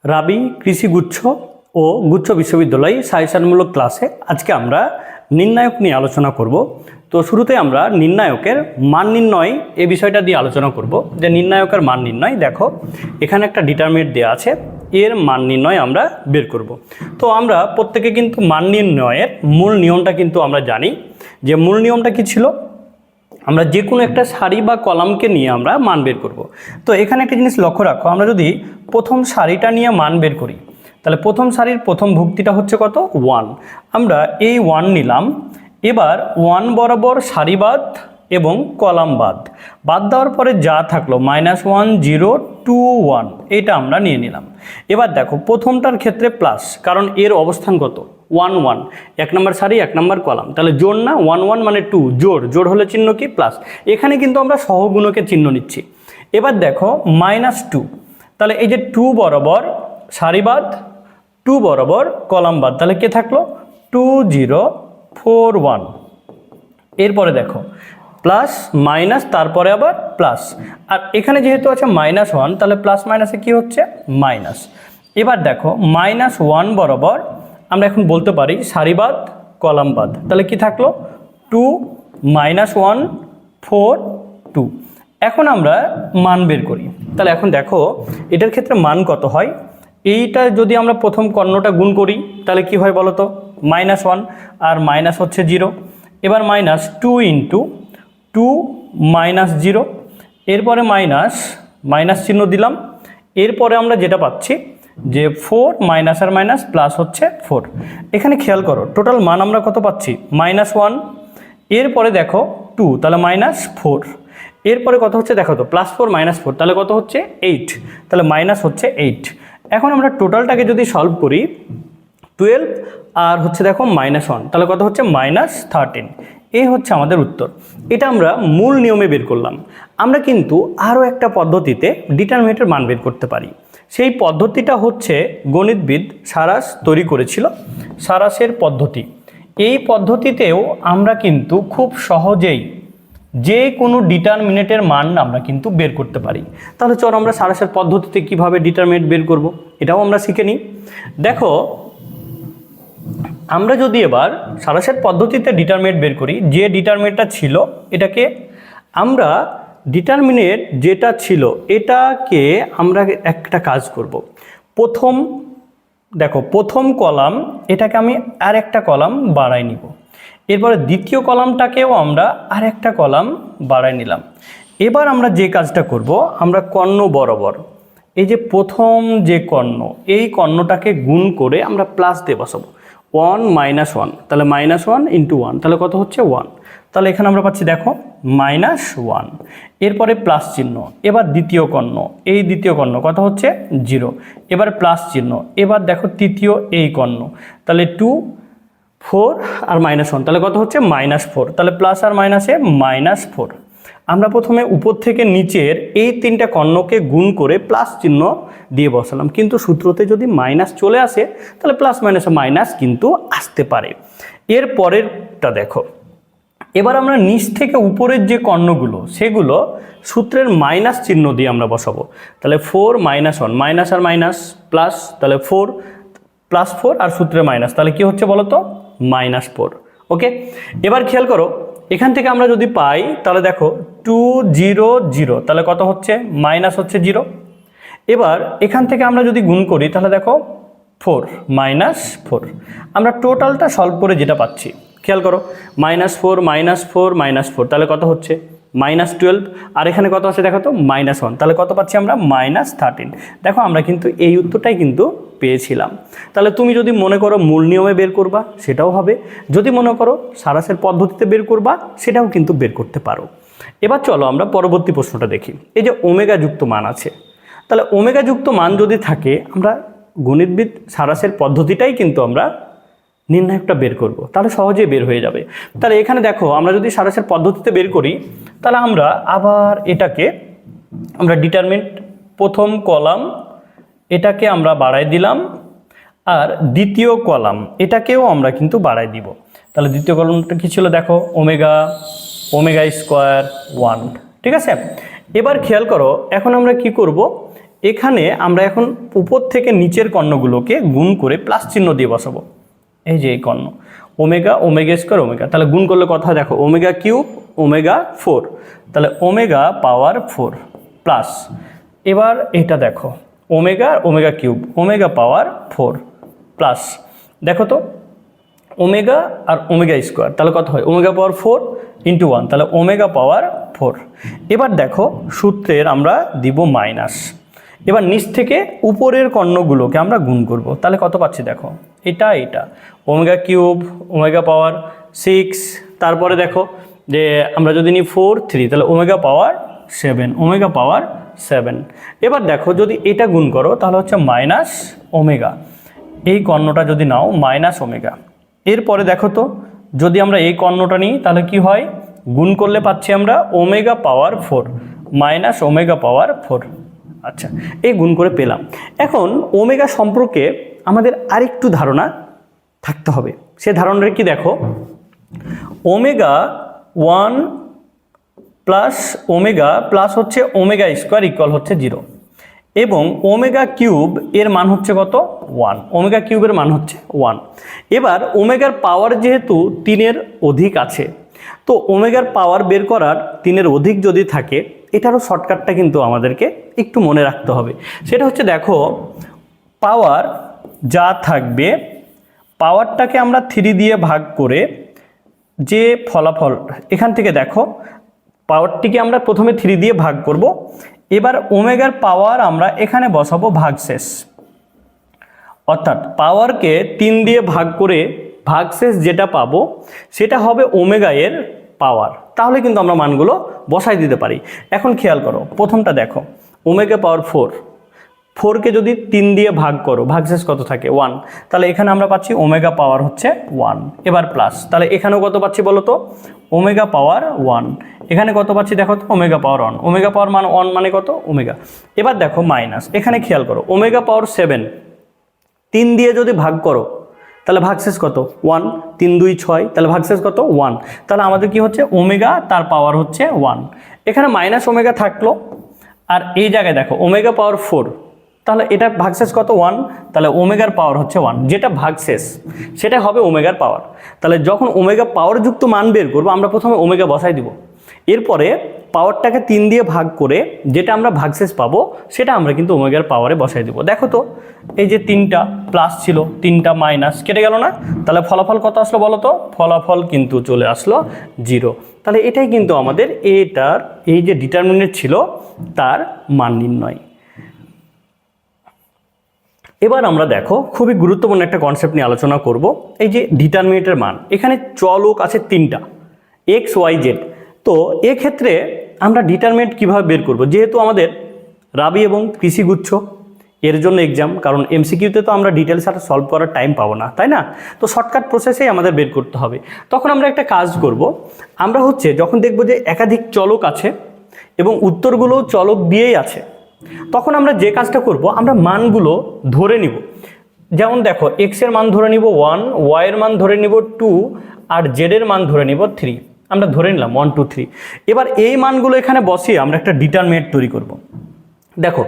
রাবি কৃষিগুচ্ছ ও গুচ্ছ বিশ্ববিদ্যালয় সাজেশনমূলক ক্লাসে আজকে আমরা নির্ণায়ক নিয়ে আলোচনা করব। তো শুরুতে আমরা নির্ণায়কের মান নির্ণয় এই বিষয়টা দিয়ে আলোচনা করব যে নির্ণায়কের মান নির্ণয়। দেখো এখানে একটা ডিটারমিনেন্ট দেওয়া আছে, এর মান নির্ণয় আমরা বের করব। তো আমরা প্রত্যেকে কিন্তু মান নির্ণয়ের মূল নিয়মটা কিন্তু আমরা জানি, যে মূল নিয়মটা কি ছিল, আমরা যে কোনো একটা সারি বা কলামকে নিয়ে আমরা মান বের করব। তো এখানে একটা জিনিস লক্ষ্য রাখো, আমরা যদি প্রথম সারিটা নিয়ে মান বের করি তাহলে প্রথম সারির প্রথম ভুক্তিটা হচ্ছে কত, 1। আমরা এই 1 নিলাম, এবার 1 বরাবর সারিবাদ এবং কলাম বাদ দেওয়ার পরে যা থাকলো -1 0 2 1 এটা আমরা নিয়ে নিলাম। এবার দেখো প্রথমটার ক্ষেত্রে প্লাস, কারণ এর অবস্থান কত 1 1, 1 নম্বর সারি 1 নম্বর কলাম, তাহলে জোড় না, 1 1 মানে 2, জোড় হলে চিহ্ন কি প্লাস, এখানে কিন্তু আমরা সহগুণকের চিহ্ন নিচ্ছি। এবার দেখো -2, তাহলে এই যে 2 বরাবর সারিবাদ 2 বরাবর কলাম বাদ, তাহলে কে থাকলো 2 0 4 1। এরপরে দেখো প্লাস মাইনাস, তারপরে আবার প্লাস, আর এখানে যেহেতু আছে -1 তাহলে প্লাস মাইনাসে কি হচ্ছে মাইনাস। এবার দেখো -1 বরাবর আমরা এখন বলতে পারি সারিবাদ কলাম বাদ, তাহলে কি থাকলো 2 -1 4 2। এখন আমরা মান বের করি, তাহলে এখন দেখো এটার ক্ষেত্রে মান কত হয়। এইটা যদি আমরা প্রথম কর্ণটা গুণ করি তাহলে কি হয় বলো তো, -1 আর মাইনাস হচ্ছে 0। এবার -2 × 2 -0, এরপরে মাইনাস চিহ্ন দিলাম। এরপরে আমরা যেটা পাচ্ছি যে 4 মাইনাস আর মাইনাস প্লাস হচ্ছে 4। এখানে খেয়াল করো টোটাল মান আমরা কত পাচ্ছি -1, এরপরে দেখো 2 তাহলে -4, এরপরে কত হচ্ছে দেখো তো +4 -4 তাহলে কত হচ্ছে 8, তাহলে মাইনাস হচ্ছে 8। এখন আমরা টোটালটাকে যদি সলভ করি 12 আর হচ্ছে দেখো -1 তাহলে কত হচ্ছে -13। এই হচ্ছে আমাদের উত্তর। এটা আমরা মূল নিয়মে বের করলাম। আমরা কিন্তু আরও একটা পদ্ধতিতে ডিটারমিনেন্টের মান বের করতে পারি। সেই পদ্ধতিটা হচ্ছে গণিতবিদ সারাস তৈরি করেছিল, সারাসের পদ্ধতি। এই পদ্ধতিতেও আমরা কিন্তু খুব সহজেই যে কোনো ডিটারমিনেন্টের মান আমরা কিন্তু বের করতে পারি। তাহলে চলো আমরা সারাসের পদ্ধতিতে কিভাবে ডিটারমিনেন্ট বের করব এটাও আমরা শিখে নিই। দেখো আমরা যদি এবার সারাসের পদ্ধতিতে ডিটারমিনেন্ট বের করি, যে ডিটারমিনেন্টটা ছিল এটাকে আমরা ডিটারমিনেন্ট যেটা ছিল এটাকে আমরা একটা কাজ করব। প্রথম কলাম এটাকে আমি আর একটা কলাম বাড়াই নিব, এরপরে দ্বিতীয় কলামটাকেও আমরা আর একটা কলাম বাড়াই নিলাম। এবার আমরা যে কাজটা করব, আমরা কর্ণ বরাবর এই যে প্রথম যে কর্ণ, এই কর্ণটাকে গুণ করে আমরা প্লাস দিয়ে বসাবো। 1 -1 তাহলে -1 × 1 তাহলে কত হচ্ছে 1, তাহলে এখানে আমরা পাচ্ছি দেখো -1। এরপরে প্লাস চিহ্ন, এবার দ্বিতীয় কর্ণ, এই দ্বিতীয় কর্ণ কত হচ্ছে 0, এবার প্লাস চিহ্ন, এবার দেখো তৃতীয় এই কর্ণ, তাহলে 2 4 আর -1 তাহলে কত হচ্ছে -4, তাহলে প্লাস আর মাইনাসে -4। আমরা প্রথমে উপর থেকে নিচের এই তিনটা কর্ণকে গুণ করে প্লাস চিহ্ন দিয়ে বসালাম, কিন্তু সূত্রতে যদি মাইনাস চলে আসে তাহলে প্লাস মাইনাসে মাইনাস কিন্তু আসতে পারে। এর পরেরটা দেখো, এবার আমরা নিচ থেকে উপরের যে কর্ণগুলো সেগুলো সূত্রের মাইনাস চিহ্ন দিয়ে আমরা বসাবো। তাহলে 4 -1 মাইনাস আর মাইনাস প্লাস, তাহলে 4 +4 আর সূত্রের মাইনাস, তাহলে কি হচ্ছে বলো তো -4। ওকে, এবার খেয়াল করো এখান থেকে আমরা যদি পাই তাহলে দেখো 2 0 0 তাহলে কত হচ্ছে মাইনাস হচ্ছে 0। এবার এখান থেকে আমরা যদি গুণ করি তাহলে দেখো 4 -4। আমরা টোটালটা সলভ করে যেটা পাচ্ছি খেয়াল করো -4 -4 -4 তাহলে কত হচ্ছে -12, আর এখানে কত আছে দেখো তো -1 তাহলে কত পাচ্ছি আমরা -13। দেখো আমরা কিন্তু এই উত্তরটাই কিন্তু পেয়েছিলাম। তাহলে তুমি যদি মনে করো মূল নিয়মে বের করবা সেটাও হবে, যদি মনে করো সারাসের পদ্ধতিতে বের করবা সেটাও কিন্তু বের করতে পারো। এবার চলো আমরা পরবর্তী প্রশ্নটা দেখি। এই যে ওমেগা যুক্ত মান আছে, তাহলে ওমেগা যুক্ত মান যদি থাকে আমরা গণিতবিদ সারাসের পদ্ধতিটাই কিন্তু আমরা নির্ণায়কটা বের করব, তাহলে সহজেই বের হয়ে যাবে। তাহলে এখানে দেখো আমরা যদি সারাসের পদ্ধতিতে বের করি তাহলে আমরা আবার এটাকে আমরা ডিটারমিনেন্ট প্রথম কলাম এটাকে আমরা বাড়াই দিলাম, আর দ্বিতীয় কলাম এটাকেও আমরা কিন্তু বাড়াই দিব। তাহলে দ্বিতীয় কলামটা কি ছিল দেখো ওমেগা স্কোয়ার 1, ঠিক আছে। এবার খেয়াল করো এখন আমরা কি করব, এখানে আমরা এখন উপর থেকে নিচের কর্ণগুলোকে গুণ করে প্লাস চিহ্ন দিয়ে বসাবো। এই যে এই কর্ণ ওমেগা, ওমেগা স্কোয়ার, ওমেগা, তাহলে গুণ করলে কথা দেখো ওমেগা কিউব, ওমেগা 4, তাহলে ওমেগা পাওয়ার 4 প্লাস, এবার এটা দেখো ওমেগা, ওমেগা কিউব, ওমেগা পাওয়ার 4 প্লাস, দেখো তো ওমেগা আর ওমেগা স্কোয়ার, তাহলে কত হয় ওমেগা পাওয়ার 4 ইন্টু 1, তাহলে ওমেগা পাওয়ার 4। এবার দেখো সূত্রের আমরা দিব মাইনাস, এবার নিচ থেকে উপরের কর্ণগুলোকে আমরা গুণ করব, তাহলে কত পাচ্ছি দেখো এটা ওমেগা কিউব, ওমেগা পাওয়ার 6, তারপরে দেখো যে আমরা যদি নিই 4 3, তাহলে ওমেগা পাওয়ার 7, ওমেগা পাওয়ার 7। এবার দেখো যদি এটা গুণ করো তাহলে হচ্ছে মাইনাস ওমেগা, এই কর্ণটা যদি নাও মাইনাস ওমেগা। এরপরে দেখো তো যদি আমরা এই কর্ণটা নিই তাহলে কি হয়, গুণ করলে পাচ্ছি আমরা ওমেগা পাওয়ার 4 মাইনাস ওমেগা পাওয়ার 4। আচ্ছা, এই গুণ করে পেলাম। এখন ওমেগা সম্পর্কে আমাদের আরেকটু ধারণা থাকতে হবে। সে ধারণাটা কি দেখো, ওমেগা 1 প্লাস ওমেগা প্লাস হচ্ছে ওমেগা স্কোয়ার ইকুয়াল হচ্ছে 0, এবং ওমেগা কিউব এর মান হচ্ছে কত 1, ওমেগা কিউবের মান হচ্ছে 1। এবার ওমেগার পাওয়ার যেহেতু 3-এর অধিক আছে, তো ওমেগার পাওয়ার বের করার 3-এর অধিক যদি থাকে, এটারও শর্টকাটটা কিন্তু আমাদেরকে একটু মনে রাখতে হবে। সেটা হচ্ছে দেখো পাওয়ার যা থাকবে পাওয়ারটাকে আমরা 3 দিয়ে ভাগ করে যে ফলাফল এখান থেকে দেখো পাওয়ারটিকে আমরা প্রথমে 3 দিয়ে ভাগ করব, এবার ওমেগার পাওয়ার আমরা এখানে বসাবো ভাগশেষ, অর্থাৎ পাওয়ারকে 3 দিয়ে ভাগ করে ভাগশেষ যেটা পাবো সেটা হবে ওমেগা এর পাওয়ার। তাহলে কিন্তু আমরা মানগুলো বসাই দিতে পারি। এখন খেয়াল করো প্রথমটা দেখো ওমেগা পাওয়ার 4কে যদি 3 দিয়ে ভাগ করো ভাগশেষ কত থাকে 1, তাহলে এখানে আমরা পাচ্ছি ওমেগা পাওয়ার হচ্ছে 1। এবার প্লাস, তাহলে এখানেও কত পাচ্ছি বলো তো ওমেগা পাওয়ার 1, এখানে কত পাচ্ছি দেখো তো ওমেগা পাওয়ার 1, ওমেগা পাওয়ার মান 1 মানে কত ওমেগা। এবার দেখো মাইনাস, এখানে খেয়াল করো ওমেগা পাওয়ার 7 3 দিয়ে যদি ভাগ করো তাহলে ভাগশেষ কত 1, 3 2 6, তাহলে ভাগশেষ কত 1, তাহলে আমাদের কি হচ্ছে ওমেগা তার পাওয়ার হচ্ছে 1। এখানে মাইনাস ওমেগা থাকলো, আর এই জায়গায় দেখো ওমেগা পাওয়ার 4, তাহলে এটা ভাগশেষ কত 1, তাহলে ওমেগার পাওয়ার হচ্ছে 1, যেটা ভাগশেষ সেটা হবে ওমেগার পাওয়ার। তাহলে যখন ওমেগা পাওয়ার যুক্ত মান বের করবো আমরা প্রথমে ওমেগা বসাই দিব, এরপরে পাওয়ারটাকে 3 দিয়ে ভাগ করে যেটা আমরা ভাগশেষ পাবো সেটা আমরা কিন্তু ওমেগার পাওয়ারে বসাই দিব। দেখো তো এই যে 3টা প্লাস ছিল 3টা মাইনাস কেটে গেল না, তাহলে ফলাফল কত আসলো বলো তো, ফলাফল কিন্তু চলে আসলো 0। তাহলে এটাই কিন্তু আমাদের এটার এই যে ডিটারমিনেন্ট ছিল তার মান নির্ণয়। এবার আমরা দেখো খুবই গুরুত্বপূর্ণ একটা কনসেপ্ট নিয়ে আলোচনা করব, এই যে ডিটারমিনেন্টের মান। এখানে চলক আছে 3টা x y z, তো এক্ষেত্রে আমরা ডিটারমিনেন্ট কিভাবে বের করব, যেহেতু আমাদের রাবি এবং কৃষিগুচ্ছ এর জন্য এক্সাম, কারণ এমসিকিউতে তো আমরা ডিটেলস আর সলভ করার টাইম পাবো না, তাই না? তো শর্টকাট প্রসেসেই আমাদের বের করতে হবে। তখন আমরা একটা কাজ করব, আমরা হচ্ছে যখন দেখব যে একাধিক চলক আছে এবং উত্তরগুলো চলক দিয়েই আছে, তখন আমরা যে কাজটা করব আমরা মানগুলো ধরে নিব। যেমন দেখো x এর মান ধরে নিব 1, y এর মান ধরে নিব 2, আর z এর মান ধরে নিব 3। আমরা ধরে নিলাম 1 2 3। এবার এই মানগুলো এখানে বসিয়ে আমরা একটা ডিটারমিনেন্ট তৈরি করব। দেখো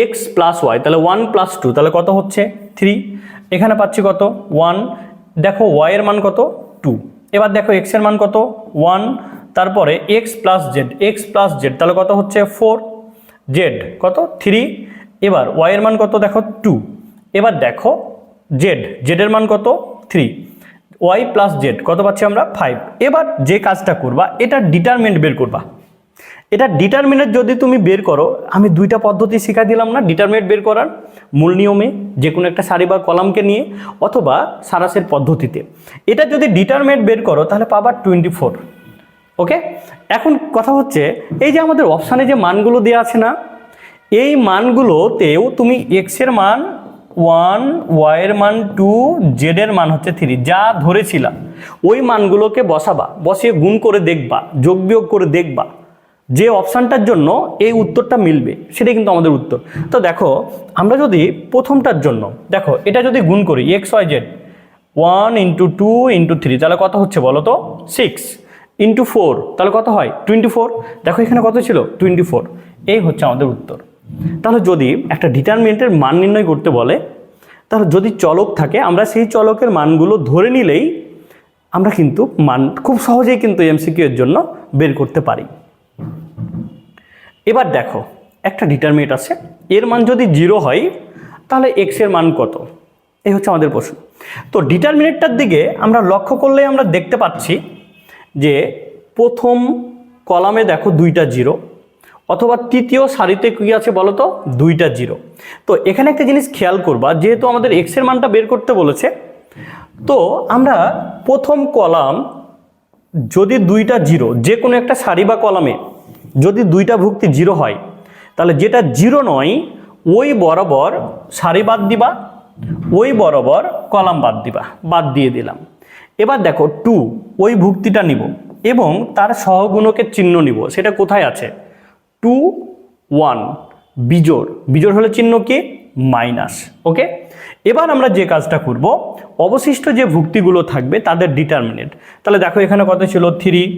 x প্লাস y, তাহলে 1 প্লাস 2, তাহলে কত হচ্ছে 3, এখানে পাচ্ছি কত 1, দেখো y এর মান কত 2, এবার দেখো x এর মান কত 1, তারপরে x প্লাস z, তাহলে কত হচ্ছে 4, z কত 3, এবার y এর মান কত দেখো 2, এবার দেখো z এর মান কত 3, y প্লাস z কত পাচ্ছি আমরা 5। এবার যে কাজটা করবা এটা ডিটারমিনেন্ট বের করবা। এটা ডিটারমিনেন্ট যদি তুমি বের করো, আমি 2টা পদ্ধতি শিখা দিলাম না ডিটারমিনেন্ট বের করার, মূল নিয়মে যে কোনো একটা সারি বা কলামকে নিয়ে, অথবা সারাংশের পদ্ধতিতে। এটা যদি ডিটারমিনেন্ট বের করো তাহলে পাবা 24। ওকে, এখন কথা হচ্ছে এই যে আমাদের অপশানে যে মানগুলো দেওয়া আছে না, এই মানগুলোতেও তুমি x এর মান 1, y এর মান 2, z এর মান হচ্ছে 3 যা ধরেছিলা ওই মানগুলোকে বসাবা, বসিয়ে গুণ করে দেখবা, যোগ বিয়োগ করে দেখবা যে অপশানটার জন্য এই উত্তরটা মিলবে, সেটাই কিন্তু আমাদের উত্তর। তো দেখো আমরা যদি প্রথমটার জন্য দেখো এটা যদি গুণ করি x y z 1 × 2 × 3, তাহলে কত হচ্ছে বলো তো 6 × 4, তাহলে কত হয় 24। দেখো এখানে কত ছিল 24, এই হচ্ছে আমাদের উত্তর। তাহলে যদি একটা ডিটারমিনেন্টের মান নির্ণয় করতে বলে, তাহলে যদি চলক থাকে আমরা সেই চলকের মানগুলো ধরে নিলেই আমরা কিন্তু মান খুব সহজেই কিন্তু এমসিকিউ এর জন্য বের করতে পারি। এবার দেখো একটা ডিটারমিনেন্ট আছে, এর মান যদি 0 হয় তাহলে এক্স এর মান কত, এই হচ্ছে আমাদের প্রশ্ন। তো ডিটারমিনেন্টটার দিকে আমরা লক্ষ্য করলে আমরা দেখতে পাচ্ছি যে প্রথম কলামে দেখো 2টা 0, অথবা তৃতীয় সারিতে কি আছে বলো তো, 2টা 0। তো এখানে একটা জিনিস খেয়াল করবা, যেহেতু আমাদের এক্স এর মানটা বের করতে বলেছে, তো আমরা প্রথম কলাম যদি 2টা 0, যে কোনো একটা সারি বা কলামে যদি 2টা ভুক্তি 0 হয়, তাহলে যেটা 0 নয় ওই বরাবর সারি বাদ দিবা, ওই বরাবর কলাম বাদ দিবা, বাদ দিয়ে দিলাম। এবার দেখো 2 ওই ভুক্তিটা নিব এবং তার সহগুণকের চিহ্ন নিব, সেটা কোথায় আছে, 2 1 বিজোড়, বিজোড় হলে চিহ্ন কি, মাইনাস। ওকে, এবার আমরা যে কাজটা করব, অবশিষ্ট যে ভুক্তিগুলো থাকবে তাদের ডিটারমিনেন্ট, তাহলে দেখো এখানে কত ছিল 3,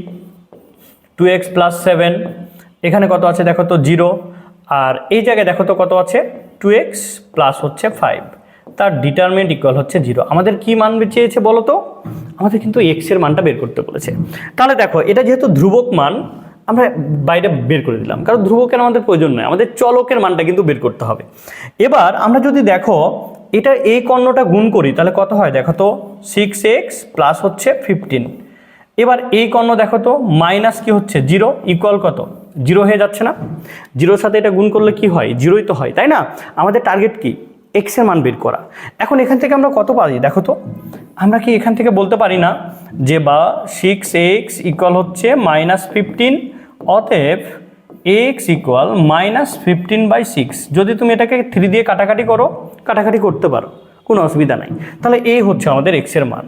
2x + 7, এখানে কত আছে দেখো তো 0, আর এই জায়গায় দেখো তো কত আছে 2x + হচ্ছে 5, তার ডিটারমিনেন্ট ইকুয়াল হচ্ছে 0। আমাদের কি মান চেয়েছে বলো তো, আমাদের কিন্তু x এর মানটা বের করতে বলেছে। তাহলে দেখো এটা যেহেতু ধ্রুবক মান আমরা বাইরে বের করে দিলাম, কারণ ধ্রুবকের আমাদের প্রয়োজন নয়, আমাদের চলকের মানটা কিন্তু বের করতে হবে। এবার আমরা যদি দেখো এটা এই কর্ণটা গুণ করি তাহলে কত হয় দেখো তো, 6x + হচ্ছে 15। এবার এই কর্ণ দেখো তো মাইনাস কি হচ্ছে 0 ইকুয়াল কত, 0 হয়ে যাচ্ছে না, 0-র সাথে এটা গুণ করলে কি হয়, 0ই তো হয়, তাই না। আমাদের টার্গেট কি, x এর মান বের করা। এখন এখান থেকে আমরা কত পারি দেখো তো, আমরা কি এখান থেকে বলতে পারি না যে বা 6x ইকুয়াল হচ্ছে -15, অতএব x ইকুয়াল -15/6। যদি তুমি এটাকে 3 দিয়ে কাটাকাটি করো, কাটাকাটি করতে পারো, কোনো অসুবিধা নাই। তাহলে এই হচ্ছে আমাদের x এর মান।